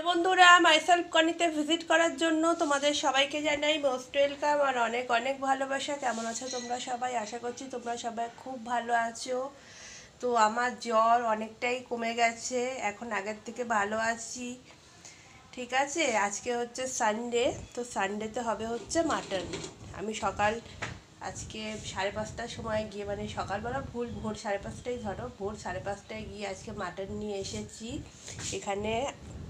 বন্ধুরা, myself কনিতে visit করার জন্য তোমাদের সবাইকে জানাই মোস্ট ওয়েলকাম আর অনেক অনেক ভালোবাসা। কেমন আছো তোমরা সবাই? আশা করছি তোমরা সবাই খুব ভালো আছো। তো আমার জ্বর অনেকটাই কমে গেছে, এখন আগের থেকে ভালো আছি। ঠিক আছে, আজকে হচ্ছে সানডে, তো সানডেতে হবে হচ্ছে মাটন। আমি আজকে 5:30টার সময় গিয়ে, মানে সকালবেলা ভোর 5:30টাই ধরো, ভোর 5:30টায় গিয়ে আজকে মাটন নিয়ে এসেছি। এখানে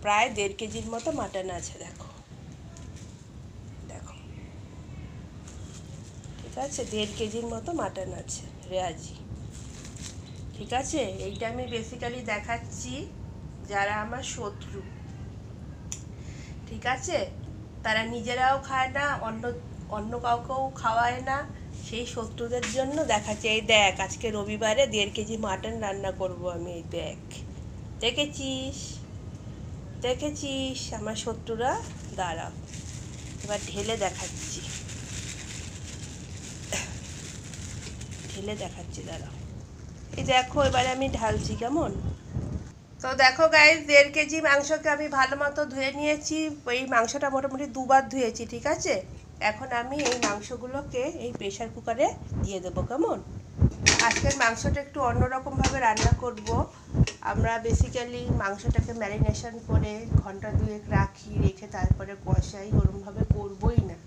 প্রায় 1.5 কেজির মতো মাটন আছে। দেখো দেখো, ঠিক আছে, 1.5 কেজির মতো মাটন আছে রেয়াজি। ঠিক আছে, এইটা আমি বেসিক্যালি দেখাচ্ছি যারা আমার শত্রু, ঠিক আছে, তারা নিজেরাও খায় না, অন্য কাউকেও খাওয়ায় না, সেই শত্রুদের জন্য দেখাচ্ছে। এই দেখ, আজকে রবিবারে 1.5 কেজি মাটন রান্না করব আমি। এই দেখ, দেখেছিস দেখেছিস আমার শত্রুরা? দাঁড়া, এবার ঢেলে দেখাচ্ছি, দাঁড়া। এই দেখো, এবারে আমি ঢালছি, কেমন? তো দেখো গাইস, 1.5 কেজি মাংসকে আমি ভালো মতো ধুয়ে নিয়েছি। এই মাংসটা মোটামুটি 2বার ধুয়েছি, ঠিক আছে। এখন আমি এই মাংসগুলোকে এই প্রেশার কুকারে দিয়ে দেবো, কেমন? আজকের মাংসটা একটু অন্যরকমভাবে রান্না করব। আমরা বেসিক্যালি মাংসটাকে ম্যারিনেশন করে ঘন্টা 2 রাখি, রেখে তারপরে কষাই, ওরমভাবে করবই না,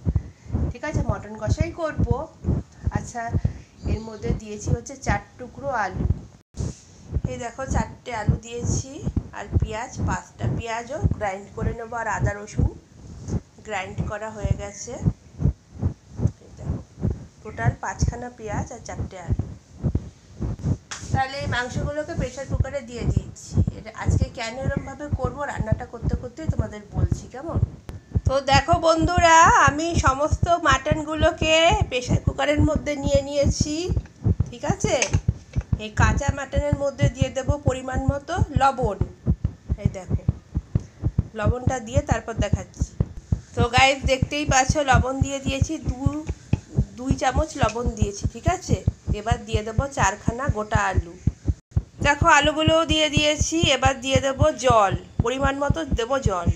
ঠিক আছে, মটন কষাই করব। আচ্ছা, এর মধ্যে দিয়েছি হচ্ছে 4 টুকরো আলু। এই দেখো, 4টে আলু দিয়েছি, আর পেঁয়াজ 5টা। পেঁয়াজও গ্রাইন্ড করে নেবো, আর আদা রসুন গ্রাইন্ড করা হয়ে গেছে। এই দেখো, টোটাল 5খানা পেঁয়াজ আর 4টে আলু। তাহলে এই মাংসগুলোকে প্রেশার কুকারে দিয়ে দিয়েছি। এটা আজকে কেন এরমভাবে করবো, রান্নাটা করতে করতেই তোমাদের বলছি, কেমন? তো দেখো বন্ধুরা, আমি সমস্ত মাটনগুলোকে প্রেশার কুকারের মধ্যে নিয়ে নিয়েছি, ঠিক আছে। এই কাঁচা মাটনের মধ্যে দিয়ে দেব পরিমাণ মতো লবণ। এই দেখো, লবণটা দিয়ে তারপর দেখাচ্ছি। তো গাইস, দেখতেই পাচ্ছ, লবণ দিয়ে দিয়েছি, 2 চামচ লবণ দিয়েছি, ঠিক আছে। এবার দিয়ে দেবো 4খানা গোটা আলু। দেখো, আলুগুলোও দিয়ে দিয়েছি। এবার দিয়ে দেবো জল, পরিমাণ মতো দেবো জল।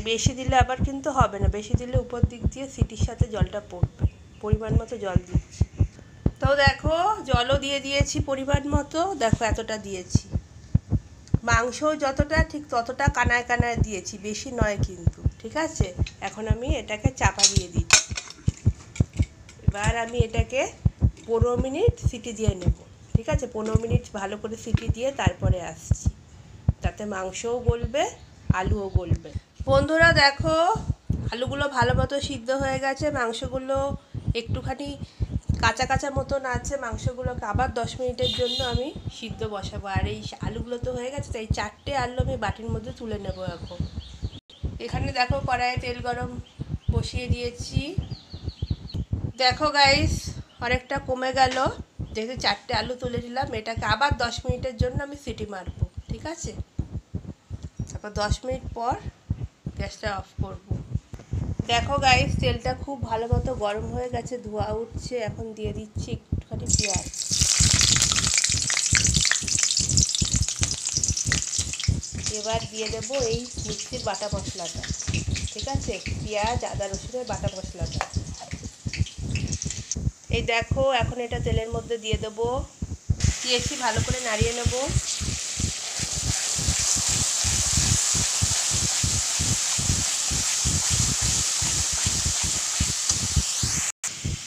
বেশি দিলে আবার কিন্তু হবে না, বেশি দিলে উপর দিক দিয়ে সিটির সাথে জলটা পড়বে। পরিমাণ মতো জল দিচ্ছি। তো দেখো, জলও দিয়ে দিয়েছি পরিমাণ মতো। দেখো, এতটা দিয়েছি। মাংস যতটা, ঠিক ততটা কানায় কানায় দিয়েছি, বেশি নয় কিন্তু, ঠিক আছে। এখন আমি এটাকে চাপা দিয়ে দিচ্ছি। এবার আমি এটাকে 15 মিনিট সিটি দিয়ে নেব, ঠিক আছে। 15 মিনিট ভালো করে সিটি দিয়ে তারপরে আসছি, তাতে মাংসও গলবে, আলুও গলবে। বন্ধুরা দেখো, আলুগুলো ভালো মতো সিদ্ধ হয়ে গেছে, মাংসগুলো একটুখানি কাঁচা কাঁচা মতন আছে। মাংসগুলোকে আবার 10 মিনিটের জন্য আমি সিদ্ধ বসাবো। আর এই আলুগুলো তো হয়ে গেছে, তাই 4টে আলু আমি বাটির মধ্যে তুলে নেব এখন। এখানে দেখো, কড়াইয়ে তেল গরম বসিয়ে দিয়েছি। দেখো গাইস, অনেকটা কমে গেল, যেহেতু 4টে আলু তুলে দিলাম। এটাকে আবার 10 মিনিটের জন্য আমি সিটি মারবো, ঠিক আছে। তারপর 10 মিনিট পর গ্যাসটা অফ করব। দেখো গাইস, তেলটা খুব ভালো মতো গরম হয়ে গেছে, ধোঁয়া উঠছে। এখন দিয়ে দিচ্ছি একটুখানি পেঁয়াজ। এবার দিয়ে দেবো এই মিক্সির বাটা মশলাটা, ঠিক আছে, পেঁয়াজ আদা রসুনের বাটা মশলাটা। এই দেখো, এখন এটা তেলের মধ্যে দিয়ে দেবো, দিয়েছি, ভালো করে নাড়িয়ে নেব।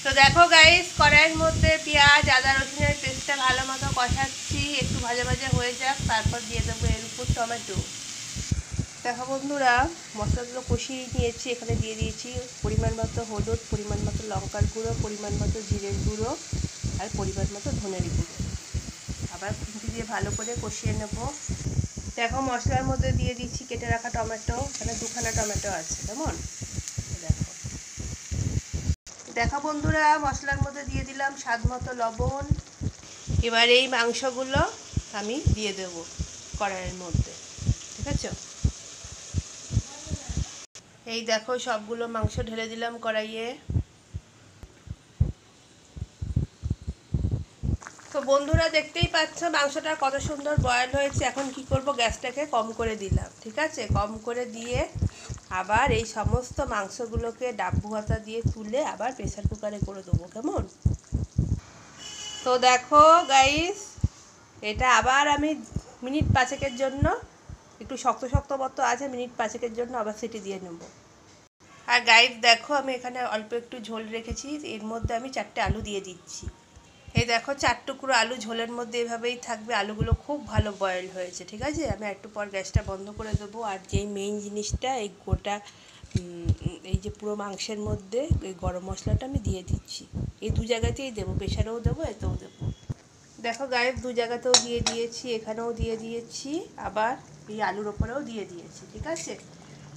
তো দেখো গাইস, কড়াইয়ের মধ্যে পেঁয়াজ আদা রসুনের পেস্টটা ভালো মতো কষাচ্ছি, একটু ভাজা ভাজা হয়ে যাক, তারপর দিয়ে দেবো এর উপর টমেটো। দেখো বন্ধুরা, মশলাগুলো কষিয়ে নিয়েছি। এখানে দিয়ে দিয়েছি পরিমাণ মতো হলুদ, পরিমাণ মতো লঙ্কার গুঁড়ো, পরিমাণ মতো জিরের গুঁড়ো, আর পরিমাণ মতো ধনের গুঁড়ো। আবার খুন্তি দিয়ে ভালো করে কষিয়ে নেব। দেখো, মশলার মধ্যে দিয়ে দিচ্ছি কেটে রাখা টমেটো। এখানে 2খানা টমেটো আছে, কেমন? দেখো দেখো বন্ধুরা, মশলার মধ্যে দিয়ে দিলাম স্বাদ মতো লবণ। এবার এই মাংসগুলো আমি দিয়ে দেব কড়াইয়ের মধ্যে, ঠিক আছে। এই দেখো, সবগুলো মাংস ঢেলে দিলাম কড়াইয়ে। তো তো বন্ধুরা দেখতেই পাচ্ছ মাংসটা কত সুন্দর বয়েল হয়েছে। এখন কি করব, গ্যাসটাকে কম করে দিলাম, ঠিক আছে। কম করে দিয়ে আবার এই সমস্ত মাংসগুলোকে ডাব্বু হাতা দিয়ে তুলে আবার প্রেসার কুকারে করে দেবো, কেমন। তো দেখো গাইস, এটা আবার আমি মিনিট 5 জন্য, একটু শক্ত শক্ত মতো আছে, মিনিট 5 জন্য আবার সিটি দিয়ে নেব। আর গাইস দেখো, আমি এখানে অল্প একটু ঝোল রেখেছি, এর মধ্যে আমি 4টে আলু দিয়ে দিচ্ছি। এই দেখো 4 টুকরো আলু ঝোলের মধ্যে এভাবেই থাকবে। আলুগুলো খুব ভালো বয়েল হয়েছে, ঠিক আছে। আমি একটু পর গ্যাসটা বন্ধ করে দেবো। আর যেই মেইন জিনিসটা, এই গোটা এই যে পুরো মাংসের মধ্যে এই গরম মশলাটা আমি দিয়ে দিচ্ছি। এই 2 জায়গাতেই দেবো, প্রেশারেও দেবো, এতেও দেবো। দেখো গায়ের 2 জায়গাতেও দিয়ে দিয়েছি, এখানেও দিয়ে দিয়েছি, আবার এই আলুর ওপরেও দিয়ে দিয়েছি, ঠিক আছে।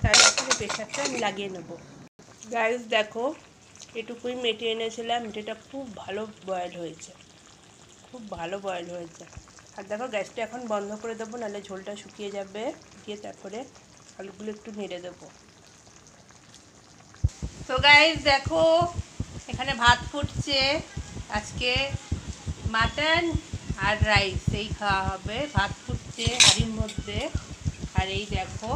তাহলে এখন প্রেশারটা আমি লাগিয়ে নেব। গাইস দেখো, এটুকুই মেটে এনেছিলাম, মেটেটা খুব ভালো বয়েল হয়েছে, খুব ভালো বয়েল হয়েছে। আর দেখো গ্যাসটা এখন বন্ধ করে দেবো, নাহলে ঝোলটা শুকিয়ে যাবে। দিয়ে তারপরে আলুগুলো একটু নেড়ে দেবো। তো গাইস দেখো, এখানে ভাত ফুটছে। আজকে মাটন আর রাইস এই খাওয়া হবে। ভাত ফুটছে হাঁড়ির মধ্যে। আর এই দেখো,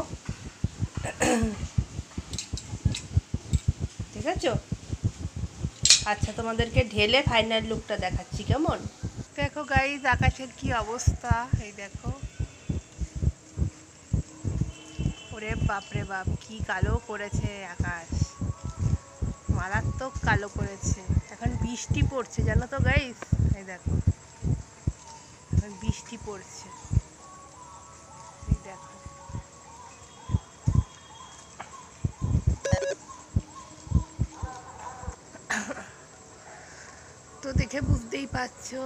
ঠিক আছে। আচ্ছা, তোমাদেরকে ঢেলে ফাইনাল লুকটা দেখাচ্ছি, কেমন। দেখো গাইস, আকাশের কি অবস্থা, এই দেখো। ওরে বাপরে বাপ, কি কালো করেছে আকাশ, মারাত্মক কালো করেছে। এখন বৃষ্টি পড়ছে, জানো তো গাইস, এই দেখো এখন বৃষ্টি পড়ছে, এই দেখো। তো দেখে বুঝতেই পারছো